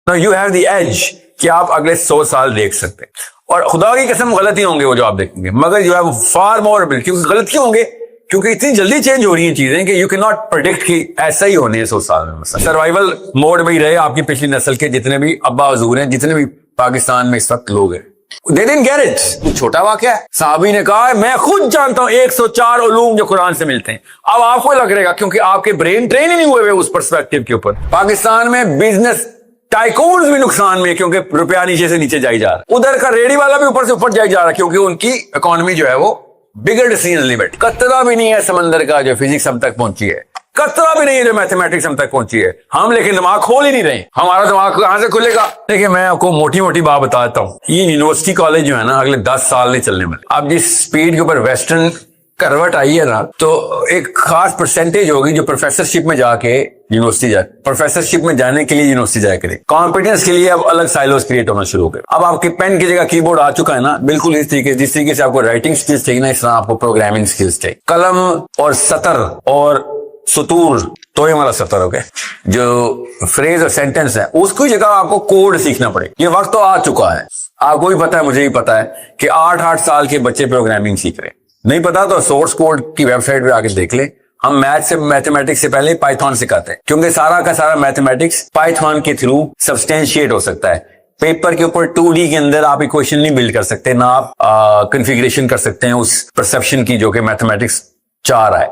Now you have the edge कि आप अगले 100 साल देख सकते हैं, और खुदा की कसम गलती होंगे वो जो आप देखेंगे, मगर you have far more ability. क्योंकि गलत क्यों होंगे? क्योंकि इतनी जल्दी चेंज हो रही हैं चीजें कि यू कैन नॉट प्रेडिक्ट कि ऐसा ही होने 100 साल में। सर्वाइवल मोड में ही रहे आपकी पिछली नस्ल के जितने भी अब्बा हजूर हैं, जितने भी पाकिस्तान में इस वक्त लोग हैं, दे डिडंट गेट इट। छोटा वाकया है, साहबी ने कहा मैं खुद जानता हूं 104 उलूम जो कुरान से मिलते हैं। अब आपको लग रहेगा क्योंकि आपके ब्रेन ट्रेन ही नहीं हुए उस पर्सपेक्टिव के ऊपर। पाकिस्तान में बिजनेस टाइकून्स भी नुकसान में क्योंकि रुपया नीचे से नीचे जाई जा रहा है, उधर का रेडी वाला भी ऊपर से ऊपर जाई जा रहा है क्योंकि उनकी इकोनॉमी जो है वो बिगड़ सी लिमिट। कतरा भी नहीं है समंदर का जो फिजिक्स हम तक पहुंची है, कतरा भी नहीं है जो मैथमेटिक्स हम तक पहुंची है। हम लेकिन दिमाग खोल ही नहीं रहे। हमारा दिमाग कहां से खुलेगा? देखिए मैं आपको मोटी मोटी बात बताता हूँ। ये यूनिवर्सिटी कॉलेज जो है ना अगले 10 साल नहीं चलने वाले। अब जिस स्पीड के ऊपर वेस्टर्न करवट आई है ना, तो एक खास परसेंटेज होगी जो प्रोफेसरशिप में जाके यूनिवर्सिटी जाए, प्रोफेसरशिप में जाने के लिए यूनिवर्सिटी जाए करे। कॉम्पिटेंस के लिए अब अलग साइलोस क्रिएट होना शुरू हो गए। अब आपके पेन की जगह कीबोर्ड आ चुका है ना, बिल्कुल इस तरीके जिस तरीके से आपको राइटिंग स्किल्स चाहिए ना, इस तरह आपको प्रोग्रामिंग स्किल्स चाहिए। कलम और सतर और सुतूर तो ये वाला सतर हो गया, जो फ्रेज और सेंटेंस है उसकी जगह आपको कोड सीखना पड़ेगा। ये वक्त तो आ चुका है, आपको भी पता है, मुझे भी पता है कि 8-8 साल के बच्चे प्रोग्रामिंग सीख रहे हैं। नहीं पता तो सोर्स कोड की वेबसाइट पे आके देख ले। हम मैथमेटिक्स से पहले पाइथन सिखाते हैं क्योंकि सारा का सारा मैथमेटिक्स पाइथन के थ्रू सब्सटेंशिएट हो सकता है। पेपर के ऊपर 2D के अंदर आप इक्वेशन नहीं बिल्ड कर सकते, ना आप कॉन्फ़िगरेशन कर सकते हैं उस परसेप्शन की जो कि मैथमेटिक्स चाह रहा है।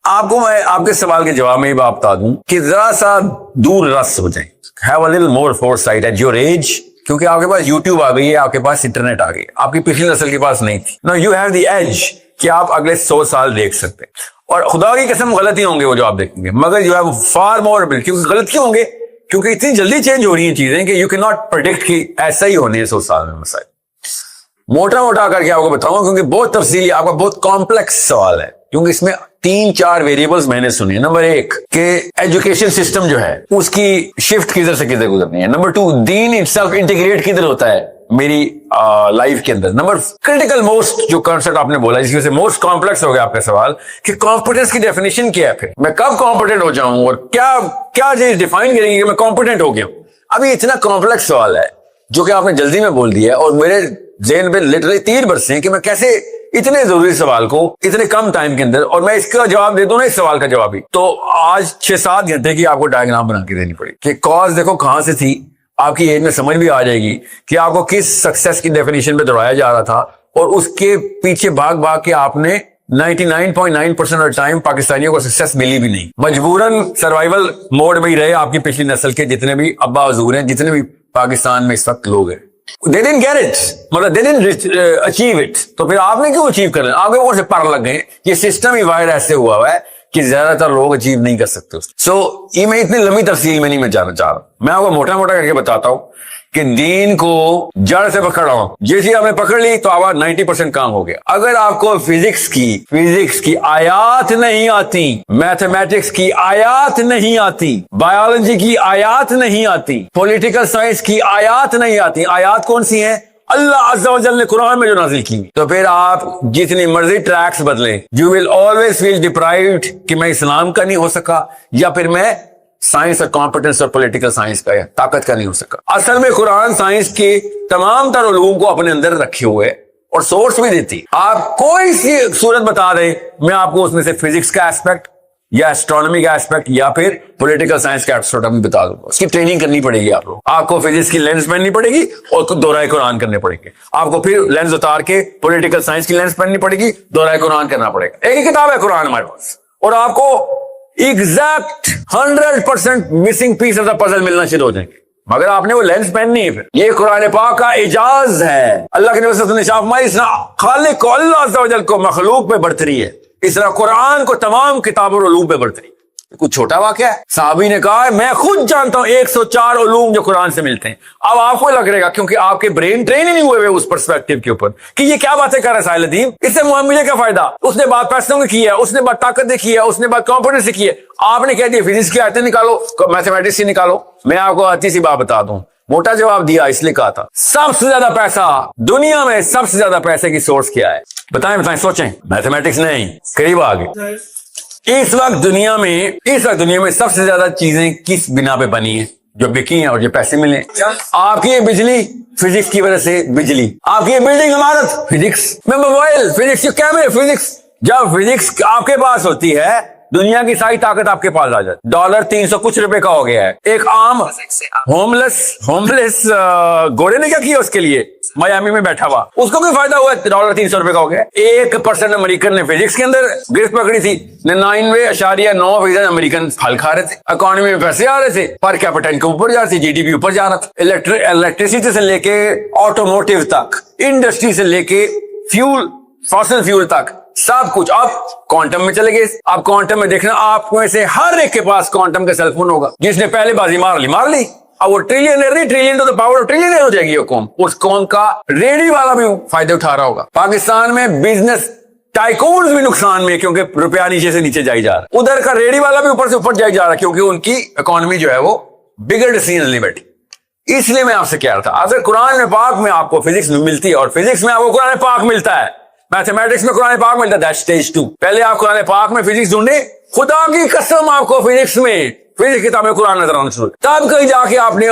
आपको मैं आपके सवाल के जवाब में ही बात बता दूं कि जरा सा दूर रस हो जाए, have a little more foresight at your age, क्योंकि आपके पास यूट्यूब आ गई है, आपके पास इंटरनेट आ गई, आपकी पिछली नस्ल के पास नहीं थी। Now you have the edge कि आप अगले 100 साल देख सकते हैं, और खुदा की कसम गलती होंगे वो जो आप देखेंगे, मगर you have far more ability. क्योंकि गलत क्यों होंगे? क्योंकि इतनी जल्दी चेंज हो रही हैं चीजें कि यू कैन नॉट प्रेडिक्ट कि ऐसा ही होने 100 साल में। मसाइल मोटा मोटा करके आपको बताऊंगा क्योंकि बहुत तफसीली, आपका बहुत कॉम्प्लेक्स सवाल है, क्योंकि इसमें 3-4 वेरिएबल्स मैंने सुने। नंबर 1 कि एजुकेशन सिस्टम जो है उसकी शिफ्ट किधर से किधर गुजरनी है। नंबर 2 दीन इटसेल्फ इंटीग्रेट किधर होता है मेरी लाइफ के अंदर। नंबर क्रिटिकल मोस्ट जो कॉन्सेप्ट आपने बोला जिसकी वजह से मोस्ट कॉम्प्लेक्स हो गया आपका सवाल कि कॉम्पिटेंस की डेफिनेशन क्या है, फिर मैं कब कॉम्पिटेंट हो जाऊं और क्या क्या चीज डिफाइन करेंगे कि मैं कॉम्पिटेंट हो गया। अभी इतना कॉम्प्लेक्स सवाल है जो कि आपने जल्दी में बोल दिया है, और मेरे जेहन में लिटरली तीर बरसे हैं कि मैं कैसे इतने जरूरी सवाल को इतने कम टाइम के अंदर, और मैं इसका जवाब दे दूं ना, इस सवाल का जवाब ही तो आज 6-7 घंटे की आपको डायग्राम बना के देनी पड़ी कि कॉज देखो कहां से थी। आपकी एज में समझ भी आ जाएगी कि आपको किस सक्सेस की डेफिनेशन पे दौड़ाया जा रहा था, और उसके पीछे भाग भाग के आपने 99.9% ऑफ टाइम पाकिस्तानियों को सक्सेस मिली भी नहीं। मजबूरन सर्वाइवल मोड में ही रहे आपकी पिछली नस्ल के जितने भी अब्बा हजूर हैं, जितने भी पाकिस्तान में इस वक्त लोग हैं। They didn't get it, मतलब they didn't achieve it। तो फिर आपने क्यों अचीव कर लिया? आपके ऊपर से पार लग गए। ये सिस्टम ही वायर ऐसे हुआ है कि ज्यादातर लोग अचीव नहीं कर सकते। सो ये मैं इतनी लंबी तफसील में नहीं मैं जाना चाह रहा, मैं आपको मोटा मोटा करके बताता हूं कि दीन को जड़ से पकड़ रहा हूं। जैसे आपने पकड़ ली तो आवाज 90% काम हो गया। अगर आपको फिजिक्स की आयात नहीं आती, मैथमेटिक्स की आयात नहीं आती, बायोलॉजी की आयात नहीं आती, पॉलिटिकल साइंस की आयात नहीं आती, आयात कौन सी है? अल्लाह अज़्ज़ा व जल ने कुरान में जो नाजिल की, तो फिर आप जितनी मर्जी ट्रैक्स बदलें, you will always feel deprived कि मैं इस्लाम का नहीं हो सका, या फिर मैं साइंस और कॉम्पिटेंस और पॉलिटिकल साइंस का या ताकत का नहीं हो सका। असल में कुरान साइंस के तमाम तर उलूम को अपने अंदर रखे हुए और सोर्स भी देती। आप कोई सी सूरत बता दें, मैं आपको उसमें से फिजिक्स का एस्पेक्ट या एस्ट्रोनॉमी का एस्पेक्ट या फिर पॉलिटिकल साइंस का एस्पेक्ट बता दूंगा। उसकी ट्रेनिंग करनी पड़ेगी आपको फिजिक्स की लेंस पहननी पड़ेगी और दोहराए कुरान करने पड़ेंगे। आपको फिर लेंस उतार के पॉलिटिकल साइंस की लेंस पहननी पड़ेगी, दोहराए कुरान करना पड़ेगा। एक ही किताब है कुरान हमारे पास, और आपको exact 100% missing piece of the puzzle मिलना शुरू हो जाएंगे, मगर आपने वो लेंस पहननी है। फिर ये कुरान पाक का एजाज है। अल्लाह के नबी खालिक को अल्लाह अज़्ज़ा व जल को मखलूक पे बरतरी है, इस तरह कुरान को तमाम किताब और उलूम पे बरतरी। कुछ छोटा वाकया है, साहबी ने कहा मैं खुद जानता हूं 104 उलूम जो कुरान से मिलते हैं। अब आपको लग रहेगा क्योंकि आपके ब्रेन ट्रेन ही नहीं हुए उस पर्सपेक्टिव के ऊपर कि ये क्या बातें कर रहा है साहिल, इससे मुझे क्या फायदा। उसने बात पैसों की है, उसने बात ताकत की है, उसने बात कॉन्फिडेंस से की है। आपने कह दिया फिजिक्स की आयतें निकालो, मैथमेटिक्स की निकालो। मैं आपको अच्छी सी बात बता दूं, मोटा जवाब दिया इसलिए कहा था सबसे ज्यादा पैसा दुनिया में, सबसे ज्यादा पैसे की सोर्स क्या है? बताएं सोचें। मैथमेटिक्स नहीं, करीब आ गए। इस वक्त दुनिया में सबसे ज्यादा चीजें किस बिना पे बनी है? जो बिकी हैं और जो पैसे मिले। आपकी ये बिजली फिजिक्स की वजह से बिजली, आपकी ये बिल्डिंग इमारत फिजिक्स में, मोबाइल फिजिक्स, ये कैमरे फिजिक्स। जब फिजिक्स आपके पास होती है दुनिया की सारी ताकत आपके पास आ जाती। डॉलर 300 कुछ रुपए का हो गया है। एक आम होमलेस गोरे ने क्या किया उसके लिए, मायामी में बैठा हुआ, उसको भी फायदा हुआ, डॉलर 300 रुपए का हो गया। 1% अमेरिकन ने फिजिक्स के अंदर गिरफ्त पकड़ी थी, 99.9% अमेरिकन फल खा रहे थे, इकोनॉमी में पैसे आ रहे थे, पर कैपिटा इनकम ऊपर जा रही थी, जीडीपी ऊपर जा रहा था। इलेक्ट्रिसिटी से लेके ऑटोमोटिव तक, इंडस्ट्री से लेके फ्यूल, फॉसिल फ्यूल तक, सब कुछ। अब क्वांटम में चले गए। अब क्वांटम में देखना, आपको से हर एक के पास क्वांटम का सेलफोन होगा। जिसने पहले बाजी मार ली, अब वो ट्रिलियनर नहीं, trillion to the power of trillionaire हो जाएगी वो कौम। उस कौम का रेडी वाला भी फायदे उठा रहा होगा। पाकिस्तान में बिजनेस टाइकून्स भी नुकसान में, क्योंकि रुपया नीचे से नीचे जाई जा रहा है। उधर का रेडी वाला भी ऊपर से ऊपर जाई जा रहा है, क्योंकि उनकी इकोनॉमी जो है वो बिगड़ डिसीजन नहीं बैठी। इसलिए मैं आपसे कह रहा था, अगर कुरान में पाक में आपको फिजिक्स मिलती है और फिजिक्स में आपको कुरान पाक मिलता है, मैथमेटिक्स में कुरान पाक मिलता है, स्टेज 2। पहले आप कुरान पाक में फिजिक्स ढूंढे, खुदा की कसम आपको फिजिक्स में, फिजिक्स किताब में कुरान नजर आना शुरू, तब कहीं जाके आपने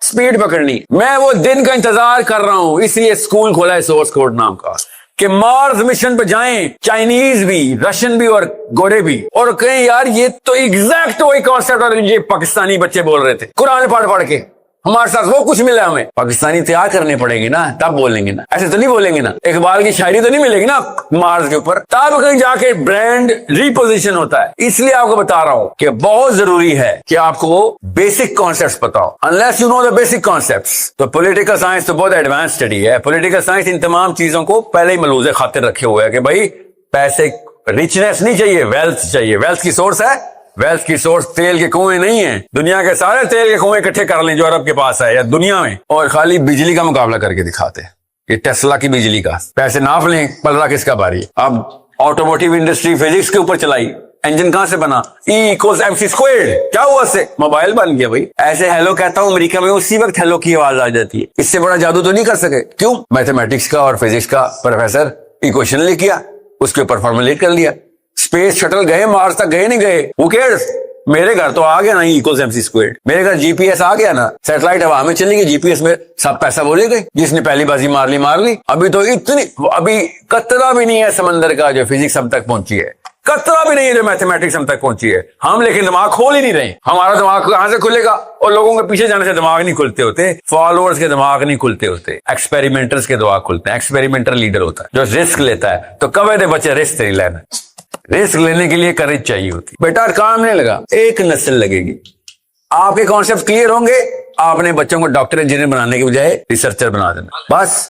स्पीड पकड़नी। मैं वो दिन का इंतजार कर रहा हूं, इसलिए स्कूल खोला है सोर्स कोड नाम का, कि मार्स मिशन पे जाएं, चाइनीज भी, रशियन भी और गोरे भी, और कहें यार ये तो एग्जैक्ट वही कॉन्सेप्ट और ये पाकिस्तानी बच्चे बोल रहे थे कुरान पढ़ पढ़ के, हमारे साथ वो कुछ मिला। हमें पाकिस्तानी तैयार करने पड़ेंगे ना, तब बोलेंगे ना, ऐसे तो नहीं बोलेंगे ना। इकबाल की शायरी तो नहीं मिलेगी ना मार्स के ऊपर, तब कहीं जाके ब्रांड रिपोजिशन होता है। इसलिए आपको बता रहा हूं कि बहुत जरूरी है कि आपको बेसिक कॉन्सेप्ट्स पता हो। Unless you know the basic concepts, तो पॉलिटिकल साइंस तो बहुत एडवांस स्टडी है। पॉलिटिकल साइंस इन तमाम चीजों को पहले ही मलूज़े खातिर रखे हुए है कि भाई पैसे, रिचनेस नहीं चाहिए, वेल्थ चाहिए। वेल्थ की सोर्स है, वेल्थ की सोर्स तेल के कुएं नहीं है। दुनिया के सारे तेल के कुएं इकट्ठे कर लें जो अरब के पास है या दुनिया में, और खाली बिजली का मुकाबला करके दिखाते हैं। ये टेस्ला की बिजली का पैसे नाप लें, पलड़ा किसका भारी है। अब ऑटोमोटिव इंडस्ट्री फिजिक्स के ऊपर चलाई, इंजन कहां से बना, E=mc²। क्या हुआ से मोबाइल बन गया भाई। ऐसे हेलो कहता हूं अमेरिका में, उसी वक्त हेलो की आवाज आ जाती है। इससे बड़ा जादू तो नहीं कर सके। क्यों? मैथमेटिक्स का और फिजिक्स का प्रोफेसर इक्वेशन लिख किया, उसके ऊपर फॉर्मुलेट कर लिया। स्पेस शटल गए, मार्स तक गए नहीं गए, वो केयर्स। मेरे घर तो आ गया ना E=mc²। मेरे घर जीपीएस आ गया ना, सैटेलाइट हवा में चली गई, जीपीएस में सब पैसा बोले गए। जिसने पहली बाजी मार ली। अभी तो अभी कतरा भी नहीं है समंदर का जो फिजिक्स हम तक पहुंची है, कतरा भी नहीं है जो मैथमेटिक्स हम तक पहुंची है। हम लेकिन दिमाग खोल ही नहीं रहे। हमारा दिमाग कहां से खुलेगा? और लोगों के पीछे जाने से दिमाग नहीं खुलते होते, फॉलोअर्स के दिमाग नहीं खुलते होते, एक्सपेरिमेंटर्स के दिमाग खुलते हैं। एक्सपेरिमेंटर लीडर होता है जो रिस्क लेता है। तो कब है बच्चे रिस्क नहीं लेना, रिस्क लेने के लिए करेज चाहिए होती। बेटा काम नहीं लगा, एक नस्ल लगेगी। आपके कॉन्सेप्ट क्लियर होंगे, आपने बच्चों को डॉक्टर इंजीनियर बनाने के बजाय रिसर्चर बना देना बस।